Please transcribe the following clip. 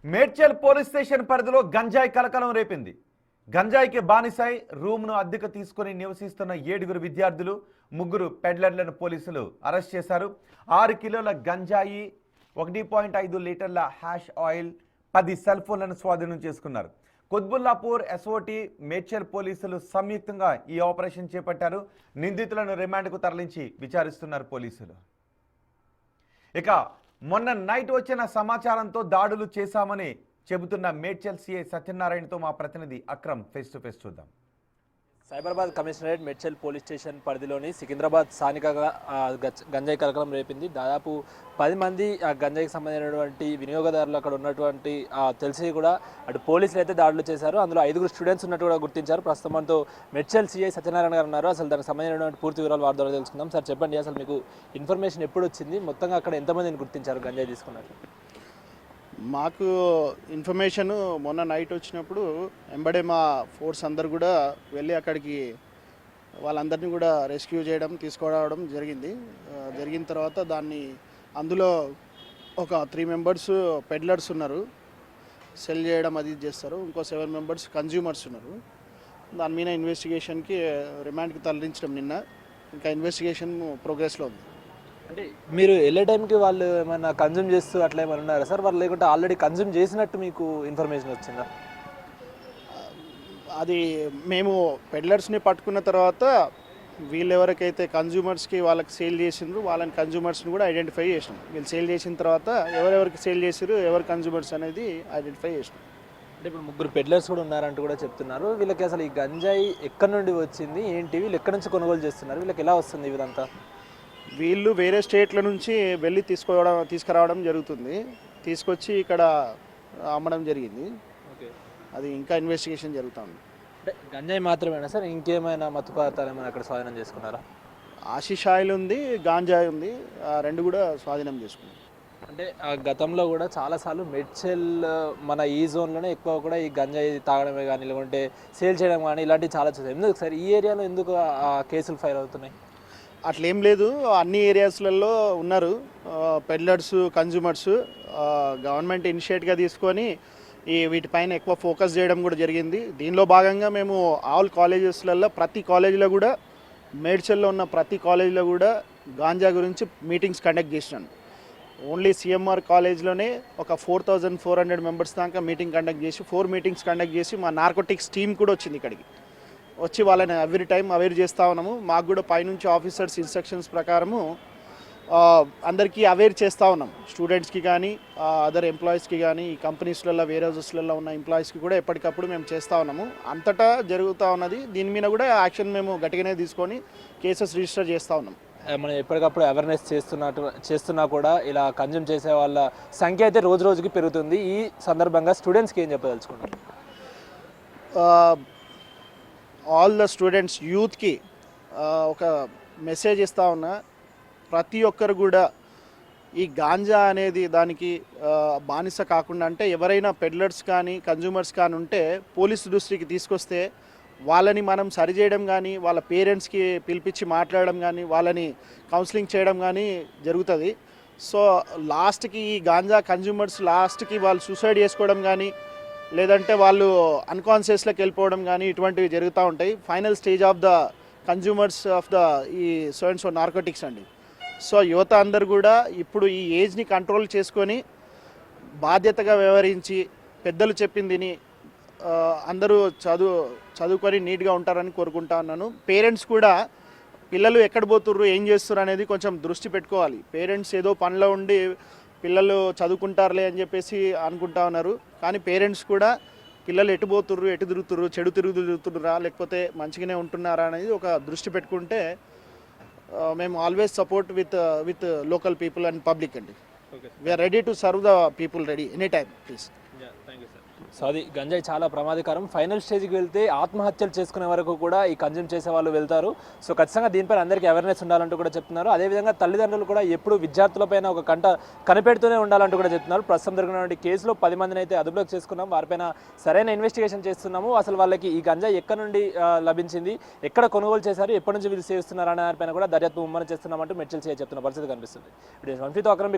Medchal police station పరిధిలో గంజాయి కలకలం రేపింది. గంజాయికి బానిసై రూమ్ను అద్దెకు తీసుకుని నివసిస్తున్న 7 విద్యార్థులు, 3 పెడ్లర్లను పోలీసులు అరెస్ట్ చేశారు. 6 కిలోల గంజాయి, 1.5 లీటర్ల హ్యాష్ ఆయిల్, 10 సెల్ ఫోన్లను స్వాధీనం చేసుకున్నారు. కుత్బుల్లాపూర్ ఎస్ఓటి, మేడ్చల్ పోలీసులు సంయుక్తంగా ఈ ఆపరేషన్ చేపట్టారు. నిందితులను రిమాండ్కు తరలించి విచారిస్తున్నారు పోలీసులు. ఇక మొన్న నైట్ వచ్చిన సమాచారంతో దాడులు చేశామని చెబుతున్న మేడ్చల్ సిఐ సత్యనారాయణతో మా ప్రతినిధి అక్రమ్ ఫేస్ టు ఫేస్ చూద్దాం. Cyberabad commissionerate Medchal police station పరిధిలోని సికింద్రాబాద్ స్థానికంగా గంజాయి కలకలం రేపింది. దాదాపు 10 మంది గంజాయికి సంబంధించినటువంటి వినియోగదారులు అక్కడ ఉన్నటువంటి తెలిసి కూడా అటు పోలీసులు అయితే దాడులు చేశారు. అందులో 5 స్టూడెంట్స్ ఉన్నట్టు కూడా గుర్తించారు. ప్రస్తుతం మనతో మేడ్చల్ సిఐ సత్యనారాయణ గారు ఉన్నారు. అసలు దానికి సంబంధించినటువంటి పూర్తి వివరాలు వారి ద్వారా తెలుసుకుందాం. సార్ చెప్పండి, అసలు మీకు ఇన్ఫర్మేషన్ ఎప్పుడు వచ్చింది? మొత్తంగా అక్కడ ఎంతమందిని గుర్తించారు గంజాయి తీసుకున్నారు? మాకు ఇన్ఫర్మేషన్ మొన్న నైట్ వచ్చినప్పుడు ఎంబడే మా ఫోర్స్ అందరు కూడా వెళ్ళి అక్కడికి వాళ్ళందరినీ కూడా రెస్క్యూ చేయడం తీసుకురావడం జరిగిన తర్వాత అందులో ఒక 3 మెంబర్స్ పెడ్లర్స్ ఉన్నారు, సెల్ చేయడం అది చేస్తారు. ఇంకో 7 మెంబర్స్ కన్జ్యూమర్స్ ఉన్నారు. దాని మీద ఇన్వెస్టిగేషన్కి రిమాండ్కి తరలించడం నిన్న. ఇంకా ఇన్వెస్టిగేషన్ ప్రోగ్రెస్లో ఉంది. అంటే మీరు వెళ్ళే టైంకి వాళ్ళు ఏమైనా కన్జ్యూమ్ చేస్తూ అట్లా ఏమైనా ఉన్నారా సార్? వాళ్ళు లేకుంటే ఆల్రెడీ కన్జ్యూమ్ చేసినట్టు మీకు ఇన్ఫర్మేషన్ వచ్చిందా? అది మేము పెడ్లర్స్ని పట్టుకున్న తర్వాత వీళ్ళు ఎవరికైతే కన్జ్యూమర్స్కి వాళ్ళకి సేల్ చేసిండ్రు వాళ్ళని కన్జ్యూమర్స్ని కూడా ఐడెంటిఫై చేసినాం. వీళ్ళు సేల్ చేసిన తర్వాత ఎవరెవరికి సేల్ చేసారు, ఎవరు కన్జ్యూమర్స్ అనేది ఐడెంటిఫై చేసినాం. అంటే ఇప్పుడు 3 పెడ్లర్స్ కూడా ఉన్నారంటూ కూడా చెప్తున్నారు. వీళ్ళకి అసలు ఈ గంజాయి ఎక్కడి నుండి వచ్చింది, ఏంటి, వీళ్ళు ఎక్కడి నుంచి కొనుగోలు చేస్తున్నారు, వీళ్ళకి ఎలా వస్తుంది ఇదంతా? వీళ్ళు వేరే స్టేట్ల నుంచి వెళ్ళి తీసుకురావడం జరుగుతుంది. తీసుకొచ్చి ఇక్కడ అమ్మడం జరిగింది. అది ఇంకా ఇన్వెస్టిగేషన్ జరుగుతుంది. అంటే గంజాయి మాత్రమేనా సార్, ఇంకేమైనా మత్తు పదార్థాలు ఏమైనా అక్కడ స్వాధీనం చేసుకున్నారా? ఆశీష్ ఆయిల్ ఉంది, గాంజాయి ఉంది, 2 కూడా స్వాధీనం చేసుకున్నాం. అంటే గతంలో కూడా చాలాసార్లు మేడ్చల్ మన ఈ జోన్లోనే ఎక్కువ కూడా ఈ గంజాయి తాగడమే కానీ లేకుంటే సేల్ చేయడం కానీ ఇలాంటివి చాలా చూసాయి. ఎందుకు సార్ ఈ ఏరియాలో ఎందుకు కేసులు ఫైల్ అవుతున్నాయి? అట్లేం లేదు, అన్ని ఏరియాస్లలో ఉన్నారు పెడ్లర్స్, కన్జ్యూమర్స్. గవర్నమెంట్ ఇనిషియేట్గా తీసుకొని వీటిపైన ఎక్కువ ఫోకస్ చేయడం కూడా జరిగింది. దీనిలో భాగంగా మేము ఆల్ కాలేజెస్లలో ప్రతి కాలేజీలో కూడా మేడ్చల్లో ఉన్న ప్రతి కాలేజీలో కూడా గాంజా గురించి మీటింగ్స్ కండక్ట్ చేసినాను. ఓన్లీ సిఎంఆర్ కాలేజ్లోనే ఒక 4400 మెంబర్స్ దాకా మీటింగ్ కండక్ట్ చేసి 4 మీటింగ్స్ కండక్ట్ చేసి మా నార్కోటిక్స్ టీమ్ కూడా వచ్చింది ఇక్కడికి. వచ్చి వాళ్ళని ఎవ్రీ టైం అవేర్ చేస్తూ ఉన్నాము. మాకు కూడా పైనుంచి ఆఫీసర్స్ ఇన్స్ట్రక్షన్స్ ప్రకారము అందరికీ అవేర్ చేస్తూ ఉన్నాం. స్టూడెంట్స్కి కానీ అదర్ ఎంప్లాయీస్కి కానీ ఈ కంపెనీస్లలో వేరే హౌసెస్లలో ఉన్న ఎంప్లాయీస్కి కూడా ఎప్పటికప్పుడు మేము చేస్తూ ఉన్నాము. అంతటా జరుగుతూ ఉన్నది. దీని మీద కూడా యాక్షన్ మేము గట్టిగానే తీసుకొని కేసెస్ రిజిస్టర్ చేస్తూ ఉన్నాం. మనం ఎప్పటికప్పుడు అవేర్నెస్ చేస్తున్నా కూడా ఇలా కన్జ్యూమ్ చేసే వాళ్ళ సంఖ్య అయితే రోజు రోజుకి పెరుగుతుంది. ఈ సందర్భంగా స్టూడెంట్స్కి ఏం చెప్పదలుచుకుంటాం? ఆల్ ద స్టూడెంట్స్, యూత్కి ఒక మెసేజ్ ఇస్తూ ఉన్నా. ప్రతి ఒక్కరు కూడా ఈ గాంజా అనేది దానికి బానిస కాకుండా, అంటే ఎవరైనా పెడ్లర్స్ కానీ కన్జ్యూమర్స్ కానీ ఉంటే పోలీసు దృష్టికి తీసుకొస్తే వాళ్ళని మనం సరిచేయడం కానీ వాళ్ళ పేరెంట్స్కి పిలిపించి మాట్లాడడం కానీ వాళ్ళని కౌన్సిలింగ్ చేయడం కానీ జరుగుతుంది. సో లాస్ట్కి ఈ గాంజా కన్జ్యూమర్స్ లాస్ట్కి వాళ్ళు సూసైడ్ చేసుకోవడం కానీ లేదంటే వాళ్ళు అన్కాన్షియస్లోకి వెళ్ళిపోవడం కానీ ఇటువంటివి జరుగుతూ ఉంటాయి. Final stage of the consumers of the ఈ సో నార్కోటిక్స్ అండి. సో యువత అందరు కూడా ఇప్పుడు ఈ ఏజ్ని కంట్రోల్ చేసుకొని బాధ్యతగా వ్యవహరించి పెద్దలు చెప్పిందిని అందరూ చదువుకొని నీట్గా ఉంటారని కోరుకుంటా ఉన్నాను. పేరెంట్స్ కూడా పిల్లలు ఎక్కడ పోతుర్రు, ఏం చేస్తుర్రు అనేది కొంచెం దృష్టి పెట్టుకోవాలి. పేరెంట్స్ ఏదో పనిలో ఉండి పిల్లలు చదువుకుంటారులే అని చెప్పేసి అనుకుంటా ఉన్నారు. కానీ పేరెంట్స్ కూడా పిల్లలు ఎటు పోతుర్రు, ఎటు తిరుగుతుర్రు, చెడు తిరుగుతుర్రా లేకపోతే మంచిగానే ఉంటున్నారా అనేది ఒక దృష్టి పెట్టుకుంటే మేము always support with local people and public అండి. We are ready to serve the people, ready any time please. So అది గంజాయి చాలా ప్రమాదకరం. ఫైనల్ స్టేజ్కి వెళ్తే ఆత్మహత్యలు చేసుకునే వరకు కూడా ఈ కన్జ్యూమ్ చేసే వాళ్ళు వెళ్తారు. సో ఖచ్చితంగా దీనిపై అందరికీ అవేర్నెస్ ఉండాలంటూ కూడా చెప్తున్నారు. అదేవిధంగా తల్లిదండ్రులు కూడా ఎప్పుడు విద్యార్థులపైన ఒక కంట కనిపెడుతూనే ఉండాలంటూ కూడా చెప్తున్నారు. ప్రస్తుతం జరిగినటువంటి కేసులో 10 మందిని అయితే అదుపులోకి చేసుకున్నాం. వారిపైన సరైన ఇన్వెస్టిగేషన్ చేస్తున్నాము. అసలు వాళ్ళకి ఈ గంజాయి ఎక్కడి నుండి లభించింది, ఎక్కడ కొనుగోలు చేశారు, ఎప్పటి నుంచి వీళ్ళు సేవిస్తున్నారు అనే దానిపైన కూడా దర్యాప్తు ముమ్మరం చేస్తున్నామంటూ మేడ్చల్ సిఐ చెప్తున్న పరిస్థితి కనిపిస్తుంది. ఇప్పుడు అక్రమ్